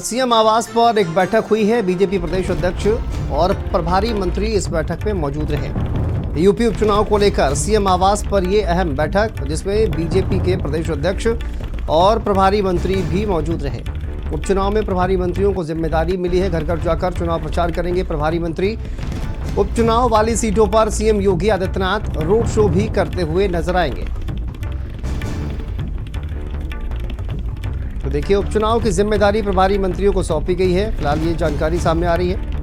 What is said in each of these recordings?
CM आवास पर एक बैठक हुई है। बीजेपी प्रदेश अध्यक्ष और प्रभारी मंत्री इस बैठक में मौजूद रहे। यूपी उपचुनाव को लेकर सीएम आवास पर ये अहम बैठक, जिसमें बीजेपी के प्रदेश अध्यक्ष और प्रभारी मंत्री भी मौजूद रहे। उपचुनाव में प्रभारी मंत्रियों को जिम्मेदारी मिली है। घर घर जाकर चुनाव प्रचार करेंगे प्रभारी मंत्री। उपचुनाव वाली सीटों पर CM Yogi Adityanath road show भी करते हुए नजर आएंगे। तो देखिए, उपचुनाव की जिम्मेदारी प्रभारी मंत्रियों को सौंपी गई है। फिलहाल ये जानकारी सामने आ रही है।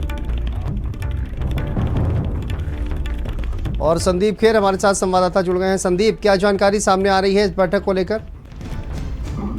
और संदीप खेर हमारे साथ संवाददाता जुड़ गए हैं। संदीप, क्या जानकारी सामने आ रही है इस बैठक को लेकर?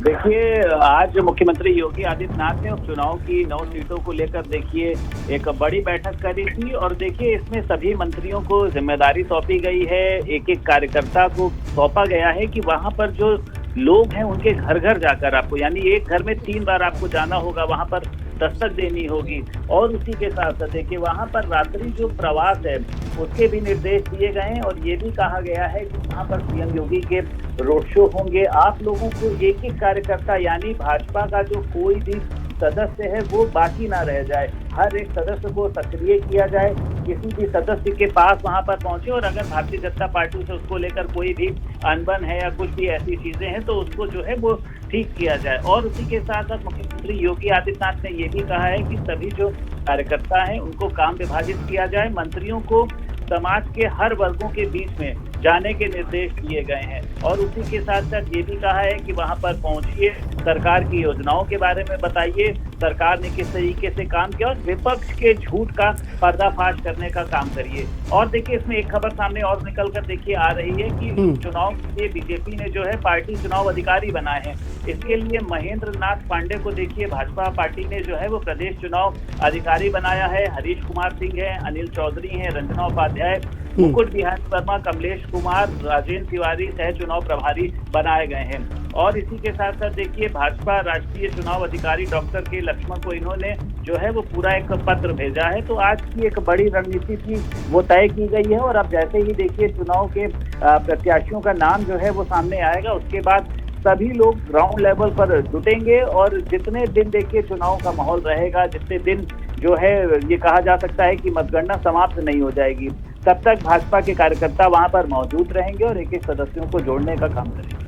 देखिए, आज मुख्यमंत्री योगी आदित्यनाथ ने उपचुनाव की 9 सीटों को लेकर देखिए एक बड़ी बैठक करी थी। और देखिए, इसमें सभी मंत्रियों को जिम्मेदारी सौंपी गई है। एक एक कार्यकर्ता को सौंपा गया है कि वहां पर जो लोग हैं उनके घर घर जाकर आपको, यानी एक घर में 3 बार आपको जाना होगा, वहां पर दस्तक देनी होगी। और उसी के साथ साथ देखिए, वहां पर रात्रि जो प्रवास है उसके भी निर्देश दिए गए हैं। और ये भी कहा गया है कि वहां पर सीएम योगी के रोड शो होंगे। आप लोगों को एक एक कार्यकर्ता, यानी भाजपा का जो कोई भी सदस्य है वो बाकी ना रह जाए, हर एक सदस्य को सक्रिय किया जाए। किसी भी सदस्य के पास वहां पर पहुंचे और अगर भारतीय जनता पार्टी से उसको लेकर कोई भी अनबन है या कुछ भी ऐसी चीजें हैं तो उसको जो है वो ठीक किया जाए। और उसी के साथ साथ मुख्यमंत्री योगी आदित्यनाथ ने ये भी कहा है कि सभी जो कार्यकर्ता हैं उनको काम विभाजित किया जाए। मंत्रियों को समाज के हर वर्गों के बीच में जाने के निर्देश दिए गए हैं। और उसी के साथ साथ ये भी कहा है कि वहां पर पहुंचिए, सरकार की योजनाओं के बारे में बताइए, सरकार ने किस तरीके से काम किया, और विपक्ष के झूठ का पर्दाफाश करने का काम करिए। और देखिए, इसमें एक खबर सामने और निकल कर देखिए आ रही है कि चुनाव के लिए बीजेपी ने जो है पार्टी चुनाव अधिकारी बनाए हैं। इसके लिए महेंद्र नाथ पांडे को देखिए भाजपा पार्टी ने जो है वो प्रदेश चुनाव अधिकारी बनाया है। हरीश कुमार सिंह है, अनिल चौधरी है, रंजना उपाध्याय, मुकुट बिहारी वर्मा, कमलेश कुमार, राजेंद्र तिवारी सह चुनाव प्रभारी बनाए गए हैं। और इसी के साथ साथ देखिए, भाजपा राष्ट्रीय चुनाव अधिकारी डॉक्टर के लक्ष्मण को इन्होंने जो है वो पूरा एक पत्र भेजा है। तो आज की एक बड़ी रणनीति की वो तय की गई है। और अब जैसे ही देखिए चुनाव के प्रत्याशियों का नाम जो है वो सामने आएगा, उसके बाद सभी लोग ग्राउंड लेवल पर जुटेंगे। और जितने दिन देखिए चुनाव का माहौल रहेगा, जितने दिन जो है ये कहा जा सकता है कि मतगणना समाप्त नहीं हो जाएगी, तब तक भाजपा के कार्यकर्ता वहां पर मौजूद रहेंगे और एक एक सदस्यों को जोड़ने का काम करेंगे।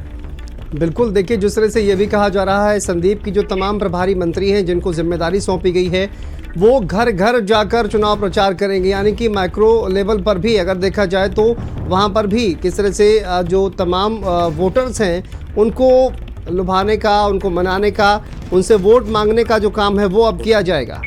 बिल्कुल, देखिए, जिस तरह से ये भी कहा जा रहा है संदीप की जो तमाम प्रभारी मंत्री हैं जिनको जिम्मेदारी सौंपी गई है वो घर घर जाकर चुनाव प्रचार करेंगे, यानी कि माइक्रो लेवल पर भी अगर देखा जाए तो वहाँ पर भी किस तरह से जो तमाम वोटर्स हैं उनको लुभाने का, उनको मनाने का, उनसे वोट मांगने का जो काम है वो अब किया जाएगा।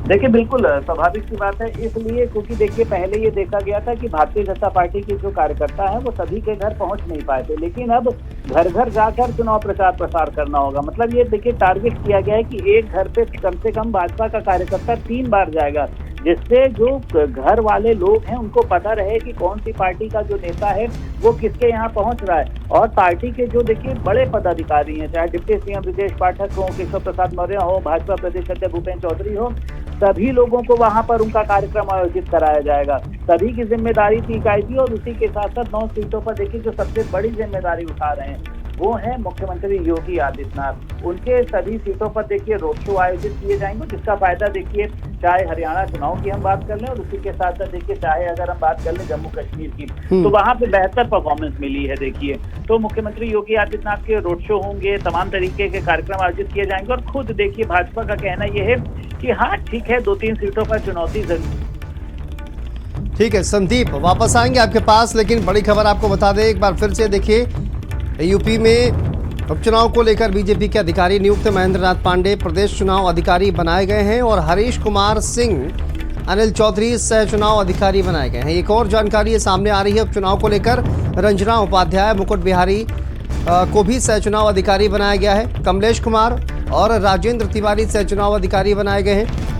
देखिए, बिल्कुल स्वाभाविक सी बात है, इसलिए क्योंकि देखिए पहले ये देखा गया था कि भारतीय जनता पार्टी के जो कार्यकर्ता हैं वो सभी के घर पहुंच नहीं पाए थे, लेकिन अब घर घर जाकर चुनाव प्रचार प्रसार करना होगा। मतलब ये देखिए टारगेट किया गया है कि एक घर पे कम से कम भाजपा का कार्यकर्ता 3 बार जाएगा, जिससे जो घर वाले लोग हैं उनको पता रहे कि कौन सी पार्टी का जो नेता है वो किसके यहाँ पहुंच रहा है। और पार्टी के जो देखिए बड़े पदाधिकारी हैं, चाहे डिप्टी सीएम ब्रजेश पाठक हो, केशव प्रसाद मौर्य हो, भाजपा प्रदेश अध्यक्ष भूपेन्द्र चौधरी हो, सभी लोगों को वहां पर उनका कार्यक्रम आयोजित कराया जाएगा। सभी की जिम्मेदारी दी जाएगी। और उसी के साथ साथ 9 सीटों पर देखिए जो सबसे बड़ी जिम्मेदारी उठा रहे हैं वो है मुख्यमंत्री योगी आदित्यनाथ। उनके सभी सीटों पर देखिए रोड शो आयोजित किए जाएंगे, जिसका फायदा देखिए चाहे हरियाणा चुनाव की हम बात कर लें और उसी के साथ साथ देखिए चाहे अगर हम बात कर लें जम्मू कश्मीर की, तो वहां पे बेहतर परफॉर्मेंस मिली है। देखिए, तो मुख्यमंत्री योगी आदित्यनाथ के रोड शो होंगे, तमाम तरीके के कार्यक्रम आयोजित किए जाएंगे। और खुद देखिए भाजपा का कहना यह है कि हाँ ठीक है, 2-3 सीटों पर चुनौती जरूर। ठीक है संदीप, वापस आएंगे आपके पास, लेकिन बड़ी खबर आपको बता दें एक बार फिर से। देखिए, यूपी में उपचुनाव को लेकर बीजेपी के अधिकारी नियुक्त महेंद्र नाथ पांडे प्रदेश चुनाव अधिकारी बनाए गए हैं और हरीश कुमार सिंह, अनिल चौधरी सह चुनाव अधिकारी बनाए गए हैं। एक और जानकारी सामने आ रही है उपचुनाव को लेकर, रंजना उपाध्याय, मुकुट बिहारी को भी सह चुनाव अधिकारी बनाया गया है। कमलेश कुमार और राजेंद्र तिवारी सह चुनाव अधिकारी बनाए गए हैं।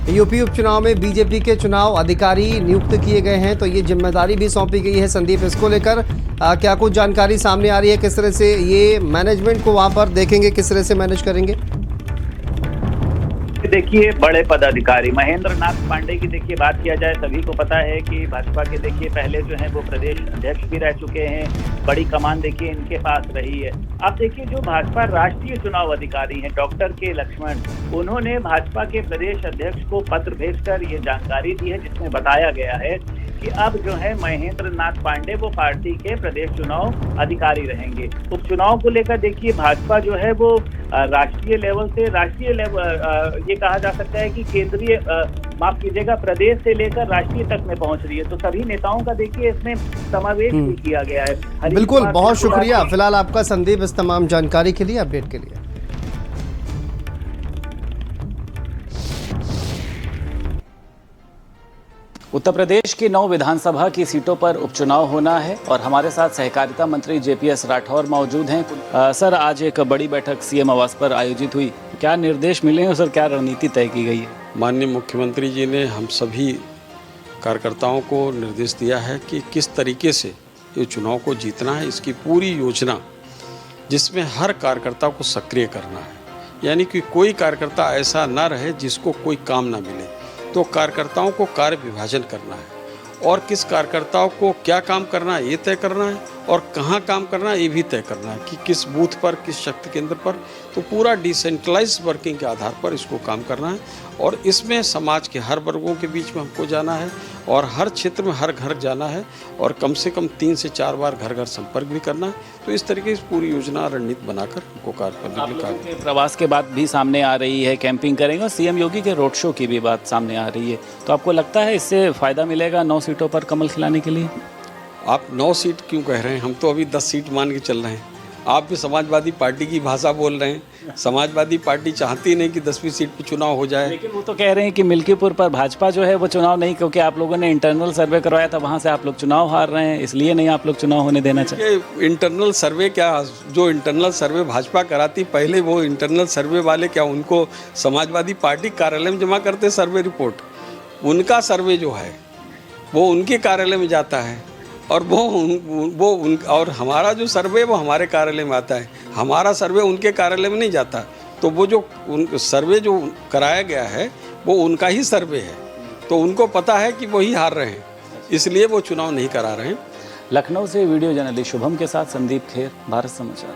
यूपी उपचुनाव में बीजेपी के चुनाव अधिकारी नियुक्त किए गए हैं, तो ये जिम्मेदारी भी सौंपी गई है। संदीप, इसको लेकर क्या कुछ जानकारी सामने आ रही है? किस तरह से ये मैनेजमेंट को वहां पर देखेंगे, किस तरह से मैनेज करेंगे? देखिए बड़े पदाधिकारी महेंद्र नाथ पांडे की देखिए बात किया जाए, सभी को पता है कि भाजपा के देखिए पहले जो है वो प्रदेश अध्यक्ष भी रह चुके हैं, बड़ी कमान देखिए इनके पास रही है। अब देखिए जो भाजपा राष्ट्रीय चुनाव अधिकारी हैं डॉक्टर के लक्ष्मण, उन्होंने भाजपा के प्रदेश अध्यक्ष को पत्र भेजकर ये जानकारी दी है, जिसमें बताया गया है कि अब जो है महेंद्र नाथ पांडे वो पार्टी के प्रदेश चुनाव अधिकारी रहेंगे। उपचुनाव को लेकर देखिए भाजपा जो है वो राष्ट्रीय लेवल से राष्ट्रीय लेवल ये कहा जा सकता है कि केंद्रीय माफ कीजिएगा प्रदेश से लेकर राष्ट्रीय तक में पहुंच रही है। तो सभी नेताओं का देखिए इसमें समावेश भी किया गया है। बिल्कुल, बहुत शुक्रिया फिलहाल आपका संदीप इस तमाम जानकारी के लिए, अपडेट के लिए। उत्तर प्रदेश की 9 विधानसभा की सीटों पर उपचुनाव होना है और हमारे साथ सहकारिता मंत्री जेपीएस राठौर मौजूद हैं। सर, आज एक बड़ी बैठक सीएम आवास पर आयोजित हुई, क्या निर्देश मिले हैं सर, क्या रणनीति तय की गई है? माननीय मुख्यमंत्री जी ने हम सभी कार्यकर्ताओं को निर्देश दिया है कि किस तरीके से ये चुनाव को जीतना है, इसकी पूरी योजना, जिसमें हर कार्यकर्ता को सक्रिय करना है। यानी कि कोई कार्यकर्ता ऐसा ना रहे जिसको कोई काम ना मिले। तो कार्यकर्ताओं को कार्य विभाजन करना है और किस कार्यकर्ताओं को क्या काम करना है ये तय करना है और कहाँ काम करना है ये भी तय करना है कि किस बूथ पर, किस शक्ति केंद्र पर। तो पूरा डिसेंट्रलाइज वर्किंग के आधार पर इसको काम करना है और इसमें समाज के हर वर्गों के बीच में हमको जाना है और हर क्षेत्र में हर घर जाना है और कम से कम 3 से 4 बार घर घर संपर्क भी करना है। तो इस तरीके से पूरी योजना रणनीति बनाकर हमको कार्य करने के लिए प्रवास के बाद भी सामने आ रही है, कैंपिंग करेंगे और सीएम योगी के रोड शो की भी बात सामने आ रही है। तो आपको लगता है इससे फ़ायदा मिलेगा 9 सीटों पर कमल खिलाने के लिए? आप 9 सीट क्यों कह रहे हैं? हम तो अभी 10 सीट मान के चल रहे हैं। आप भी समाजवादी पार्टी की भाषा बोल रहे हैं। समाजवादी पार्टी चाहती नहीं कि 10वीं सीट पे चुनाव हो जाए। लेकिन वो तो कह रहे हैं कि मिल्कीपुर पर भाजपा जो है वो चुनाव नहीं, क्योंकि आप लोगों ने इंटरनल सर्वे करवाया था, वहाँ से आप लोग चुनाव हार रहे हैं, इसलिए नहीं आप लोग चुनाव होने देना चाहिए। इंटरनल सर्वे क्या, जो इंटरनल सर्वे भाजपा कराती, पहले वो इंटरनल सर्वे वाले क्या उनको समाजवादी पार्टी कार्यालय में जमा करते सर्वे रिपोर्ट? उनका सर्वे जो है वो उनके कार्यालय में जाता है और और हमारा जो सर्वे वो हमारे कार्यालय में आता है। हमारा सर्वे उनके कार्यालय में नहीं जाता। तो वो जो सर्वे जो कराया गया है वो उनका ही सर्वे है। तो उनको पता है कि वही हार रहे हैं, इसलिए वो चुनाव नहीं करा रहे हैं। लखनऊ से वीडियो जर्नलिस्ट शुभम के साथ संदीप खेर, भारत समाचार।